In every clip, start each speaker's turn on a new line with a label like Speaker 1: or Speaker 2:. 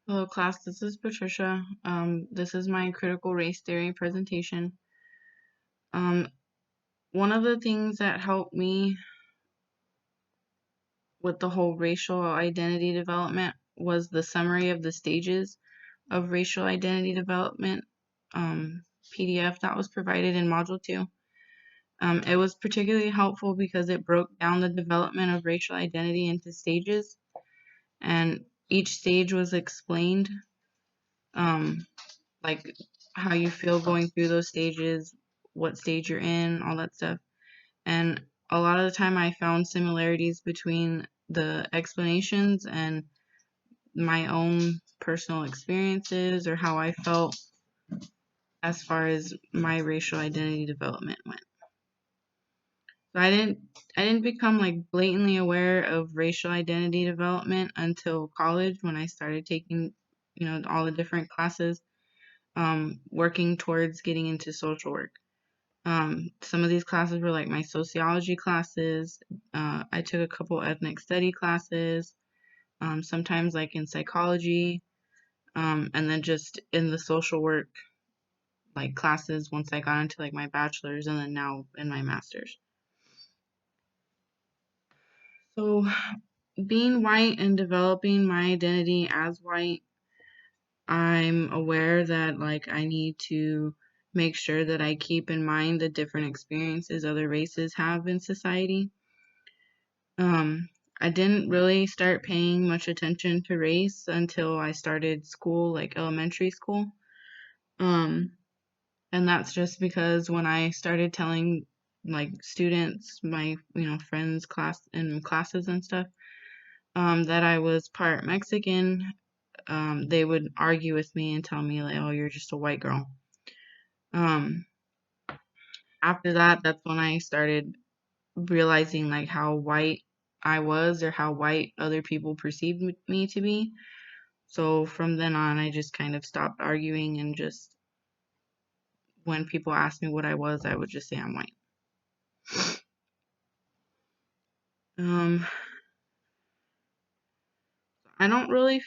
Speaker 1: Hello, class. This is Patricia. This is my critical race theory presentation. Um, One of the things that helped me with the whole racial identity development was the summary of the stages of racial identity development PDF that was provided in Module 2. It was particularly helpful because it broke down the development of racial identity into stages, and each stage was explained. Um, like how you feel going through those stages, what stage you're in, all that stuff. And a lot of the time I found similarities between the explanations and my own personal experiences or how I felt as far as my racial identity development went. So I didn't become like blatantly aware of racial identity development until college when I started taking, all the different classes, working towards getting into social work. Some of these classes were like my sociology classes. I took a couple ethnic study classes, sometimes like in psychology, and then just in the social work like classes once I got into like my bachelor's and then now in my master's. So being white and developing my identity as white, I'm aware that like I need to make sure that I keep in mind the different experiences other races have in society. Um, I didn't really start paying much attention to race until I started school, like elementary school. Um, and that's just because when I started telling like students, my, friends class in classes and stuff, that I was part Mexican, they would argue with me and tell me like, "Oh, you're just a white girl." Um, After that, that's when I started realizing like how white I was or how white other people perceived me to be. So from then on, I just kind of stopped arguing and just when people asked me what I was, I would just say I'm white. Um, I don't really,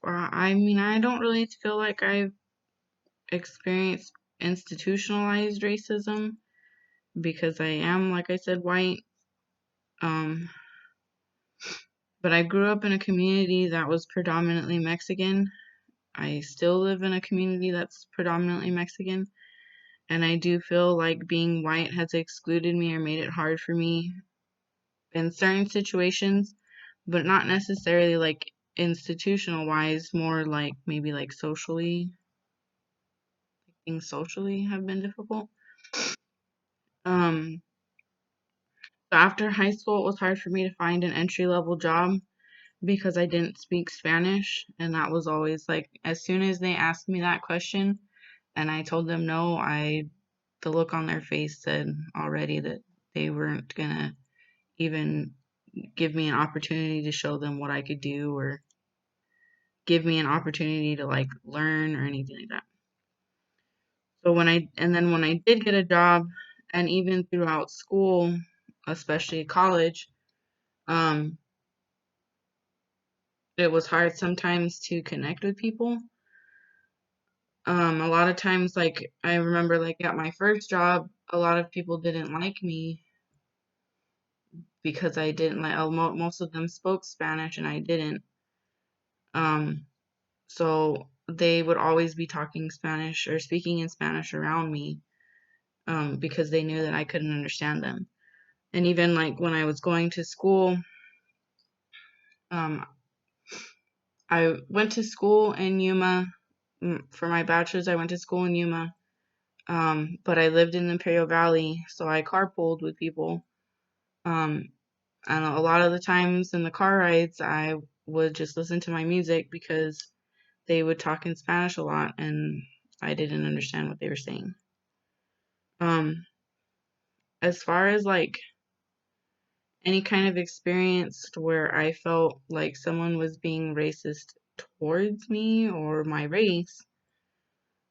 Speaker 1: I don't really feel like I've experienced institutionalized racism because I am, like I said, white. Um, but I grew up in a community that was predominantly Mexican. I still live in a community that's predominantly Mexican. And I do feel like being white has excluded me or made it hard for me in certain situations, but not necessarily like institutional wise, more like maybe like socially, things socially have been difficult. Um, so after high school, it was hard for me to find an entry level job because I didn't speak Spanish. And that was always like, as soon as they asked me that question and I told them no, the look on their face said already that they weren't gonna even give me an opportunity to show them what I could do or give me an opportunity to like learn or anything like that. So when I did get a job and even throughout school, especially college, um, it was hard sometimes to connect with people. A lot of times, like I remember, like at my first job, a lot of people didn't like me because I didn't like. Most of them spoke Spanish and I didn't. Um, So they would always be talking Spanish or speaking in Spanish around me, because they knew that I couldn't understand them. And even like when I was going to school, um, I went to school in Yuma. For my bachelor's, I went to school in Yuma, but I lived in the Imperial Valley, so I carpooled with people. Um, and a lot of the times in the car rides, I would just listen to my music because they would talk in Spanish a lot, and I didn't understand what they were saying. Um, as far as like any kind of experience where I felt like someone was being racist towards me or my race,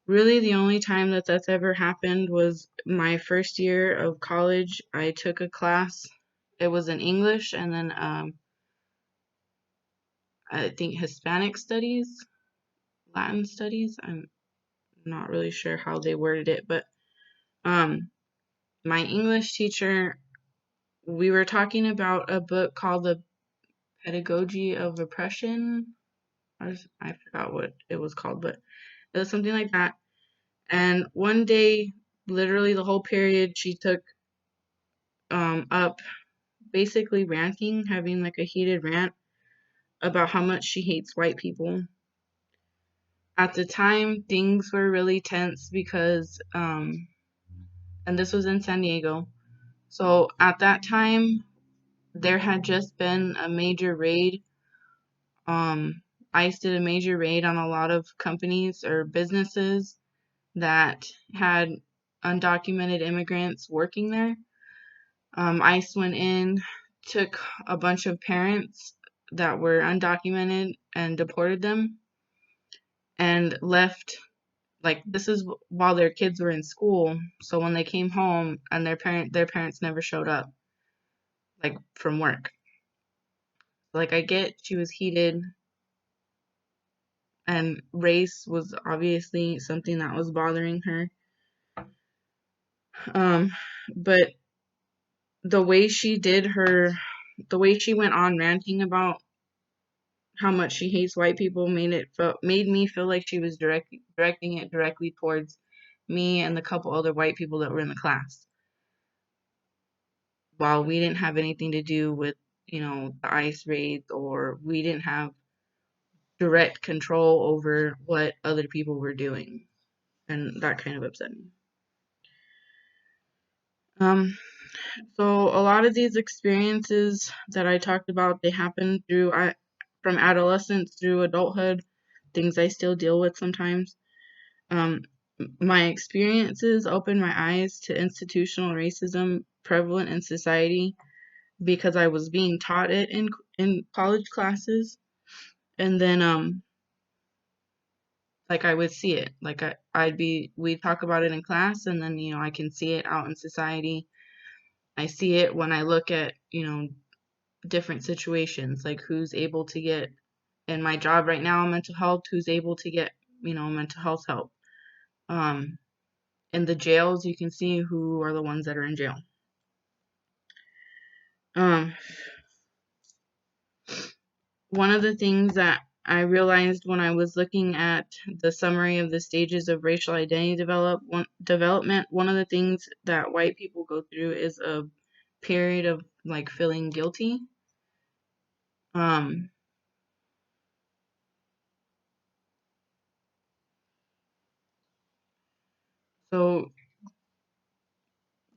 Speaker 1: really the only time that that's ever happened was my first year of college. I took a class. It was in English and then I think Hispanic studies. Latin studies. I'm not really sure how they worded it, but my English teacher, we were talking about a book called The Pedagogy of Oppression. I forgot what it was called, but it was something like that. And one day, literally the whole period, she took up basically ranting, having like a heated rant about how much she hates white people. At the time, things were really tense because, and this was in San Diego. So at that time, there had just been a major raid. ICE did a major raid on a lot of companies or businesses that had undocumented immigrants working there. ICE went in, took a bunch of parents that were undocumented and deported them and left. Like, this is while their kids were in school, so when they came home and their parents never showed up, like, from work. Like, I get she was heated, and race was obviously something that was bothering her. But the way she went on ranting about how much she hates white people made me feel like she was directing it directly towards me and the couple other white people that were in the class, while we didn't have anything to do with, the ICE raids, or we didn't have direct control over what other people were doing, and that kind of upset me. So a lot of these experiences that I talked about, they happen from adolescence through adulthood, things I still deal with sometimes. My experiences opened my eyes to institutional racism prevalent in society because I was being taught it in college classes, and then like I would see it, like we'd talk about it in class, and then I can see it out in society. I see it when I look at different situations, like who's able to get, in my job right now, mental health, who's able to get mental health help. In the jails, you can see who are the ones that are in jail. One of the things that I realized when I was looking at the summary of the stages of racial identity development, one of the things that white people go through is a period of like feeling guilty. So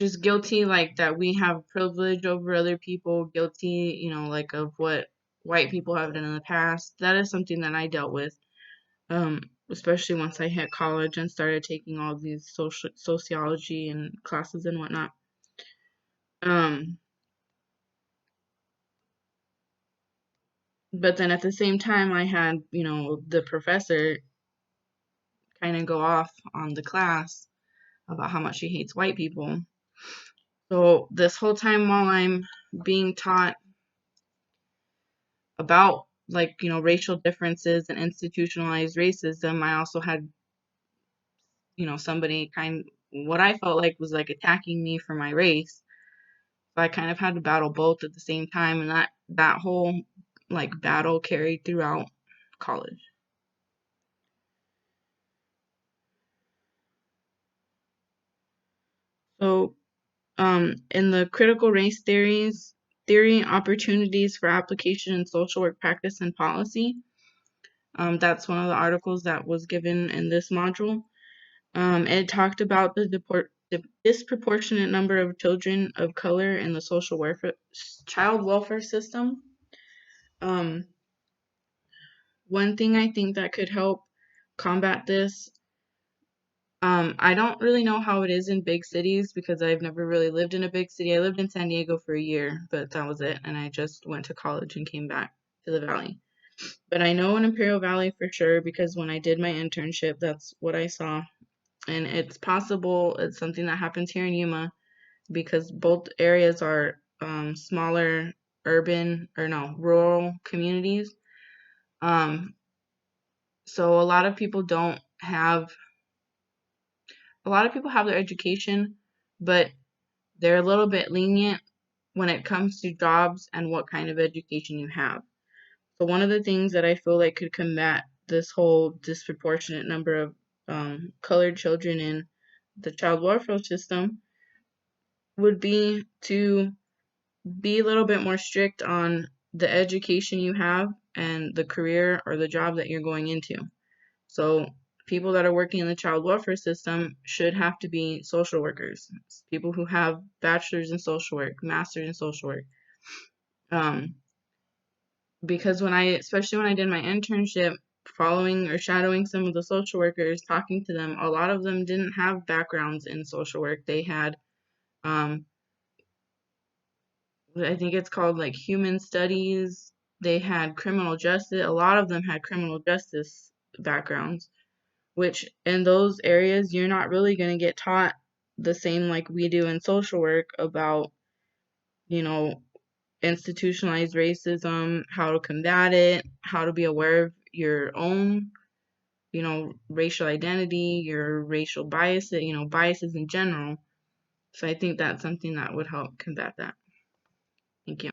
Speaker 1: just guilty, like that we have privilege over other people, guilty, like of what white people have done in the past. That is something that I dealt with, especially once I hit college and started taking all these sociology and classes and whatnot. But then at the same time, I had, the professor kind of go off on the class about how much she hates white people. So this whole time while I'm being taught about like, racial differences and institutionalized racism, I also had, somebody what I felt like was like attacking me for my race. So I kind of had to battle both at the same time, and that whole like battle carried throughout college. So in the critical race theory, opportunities for application in social work practice and policy, that's one of the articles that was given in this module. It talked about the disproportionate number of children of color in the child welfare system. One thing I think that could help combat this, I don't really know how it is in big cities because I've never really lived in a big city. I lived in San Diego for a year, but that was it. And I just went to college and came back to the Valley. But I know in Imperial Valley for sure because when I did my internship, that's what I saw. And it's possible it's something that happens here in Yuma because both areas are smaller rural communities. So a lot of people have their education, but they're a little bit lenient when it comes to jobs and what kind of education you have. So one of the things that I feel like could combat this whole disproportionate number of colored children in the child welfare system would be to be a little bit more strict on the education you have and the career or the job that you're going into. So people that are working in the child welfare system should have to be social workers, people who have bachelors in social work, masters in social work. Because especially when I did my internship, following or shadowing some of the social workers, talking to them, a lot of them didn't have backgrounds in social work. They had, um, I think it's called like human studies. They had criminal justice. A lot of them had criminal justice backgrounds, which in those areas, you're not really going to get taught the same like we do in social work about, you know, institutionalized racism, how to combat it, how to be aware of your own, racial identity, your racial biases, biases in general. So I think that's something that would help combat that. Thank you.